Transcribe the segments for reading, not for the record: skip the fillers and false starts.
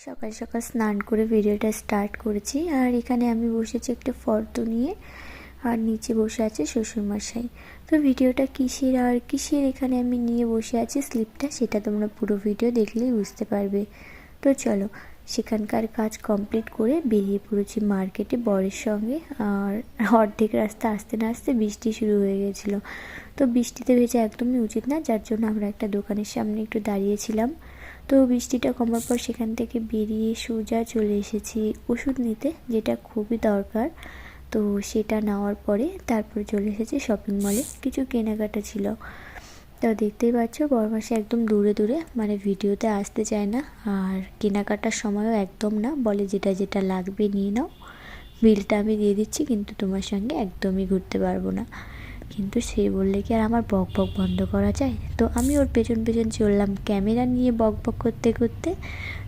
সকাল সকাল স্নান করে ভিডিওটা স্টার্ট করেছি। আর এখানে আমি বসেছি একটা ফর্দ নিয়ে, আর নিচে বসে আছে শ্বশুরমশাই। তো ভিডিওটা কিসের আর কিসের এখানে আমি নিয়ে বসে আছি স্লিপটা, সেটা তোমরা পুরো ভিডিও দেখলেই বুঝতে পারবে। তো চলো, সেখানকার কাজ কমপ্লিট করে বেরিয়ে পড়েছি মার্কেটে বরের সঙ্গে। আর অর্ধেক রাস্তা আসতে না আসতে বৃষ্টি শুরু হয়ে গেছিলো। তো বৃষ্টিতে ভেজা একদমই উচিত না, যার জন্য আমরা একটা দোকানের সামনে একটু দাঁড়িয়েছিলাম। তো বৃষ্টিটা কমার পর সেখান থেকে বেরিয়ে সোজা চলে এসেছি ওষুধ নিতে, যেটা খুবই দরকার। তো সেটা নেওয়ার পরে তারপরে চলে এসেছি শপিং মলে, কিছু কেনাকাটা ছিল। তো দেখতেই পাচ্ছ বরমাসে একদম দূরে দূরে, মানে ভিডিওতে আসতে চায় না, আর কেনাকাটার সময়ও একদম না, বলে যেটা যেটা লাগবে নিয়ে নাও, বিলটা আমি দিয়ে দিচ্ছি, কিন্তু তোমার সঙ্গে একদমই ঘুরতে পারবো না। কিন্তু সে বললে কি আর আমার বক বক বন্ধ করা যায়? তো আমি ওর পেছন পেছন চললাম ক্যামেরা নিয়ে বক বক করতে করতে।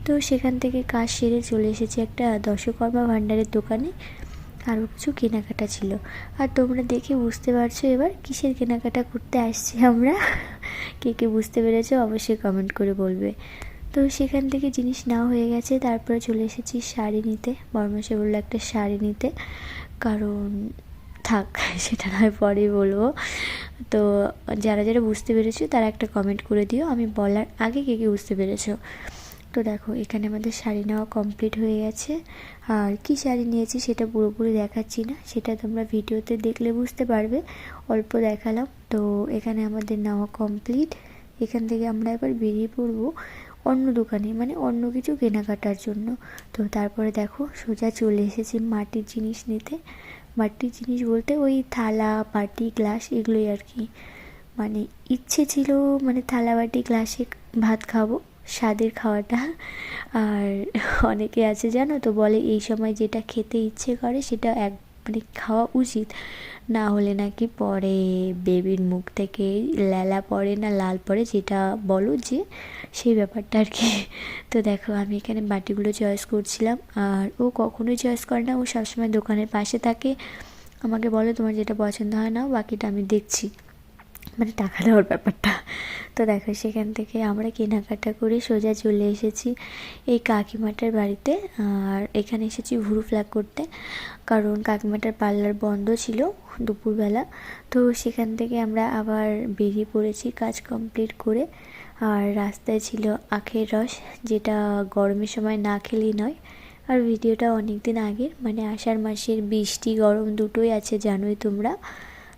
তো সেখান থেকে কাজ সেরে চলে এসেছি একটা দশকর্মা ভাণ্ডারের দোকানে। আরও কিছু কেনাকাটা ছিল, আর তোমরা দেখে বুঝতে পারছো এবার কিসের কেনাকাটা করতে আসছি আমরা। কে কে বুঝতে পেরেছো অবশ্যই কমেন্ট করে বলবে। তো সেখান থেকে জিনিস নেওয়া হয়ে গেছে, তারপরে চলে এসেছি শাড়ি নিতে। বরমাসে বললো একটা শাড়ি নিতে, কারণ থাক সেটা নয় পরেই বলবো। তো যারা যারা বুঝতে পেরেছো তারা একটা কমেন্ট করে দিও, আমি বলার আগে কে কে বুঝতে পেরেছো। তো দেখো এখানে আমাদের শাড়ি নেওয়া কমপ্লিট হয়ে গেছে। আর কি শাড়ি নিয়েছি সেটা পুরোপুরি দেখাচ্ছি না, সেটা তোমরা ভিডিওতে দেখলে বুঝতে পারবে, অল্প দেখালাম। তো এখানে আমাদের নেওয়া কমপ্লিট। এখান থেকে আমরা এবার বেরিয়ে পড়বো অন্য দোকানে, মানে অন্য কিছু কেনাকাটার জন্য। তো তারপরে দেখো সোজা চলে এসেছি মাটির জিনিস নিতে। মাটির জিনিস বলতে ওই থালা বাটি গ্লাস এগুলোই আর কি। মানে ইচ্ছে ছিল মানে থালা বাটি গ্লাসে ভাত খাবো, স্বাদের খাওয়াটা। আর অনেকে আছে জানো তো, বলে এই সময় যেটা খেতে ইচ্ছে করে সেটা মানে খাওয়া উচিত, না হলে নাকি পরে বেবির মুখ থেকে ল্যালা পড়ে না লাল পড়ে, যেটা বলো যে সেই ব্যাপারটা আর কি। তো দেখো আমি এখানে বাটিগুলো চয়েস করছিলাম, আর ও কখনোই চয়েস করে না, ও সবসময় দোকানের পাশে থাকে, আমাকে বলে তোমার যেটা পছন্দ হয় না, বাকিটা আমি দেখছি, মানে টাকা দেওয়ার ব্যাপারটা। তো দেখো সেখান থেকে আমরা কেনাকাটা করে সোজা চলে এসেছি এই কাকিমাটার বাড়িতে। আর এখানে এসেছি ভুরু ফ্ল্যাগ করতে, কারণ কাকিমাটার পার্লার বন্ধ ছিল দুপুরবেলা। তো সেখান থেকে আমরা আবার বেরিয়ে পড়েছি কাজ কমপ্লিট করে। আর রাস্তায় ছিল আখের রস, যেটা গরমের সময় না খেলেই নয়। আর ভিডিওটা অনেক দিন আগের, মানে আষাঢ় মাসের বৃষ্টি গরম দুটোই আছে জানোই তোমরা।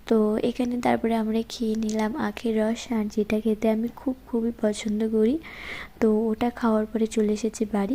তো এখানে তারপরে আমরা খেয়ে নিলাম আখের রস, আর যেটা খেতে আমি খুবই পছন্দ করি। তো ওটা খাওয়ার পরে চলে এসেছি বাড়ি।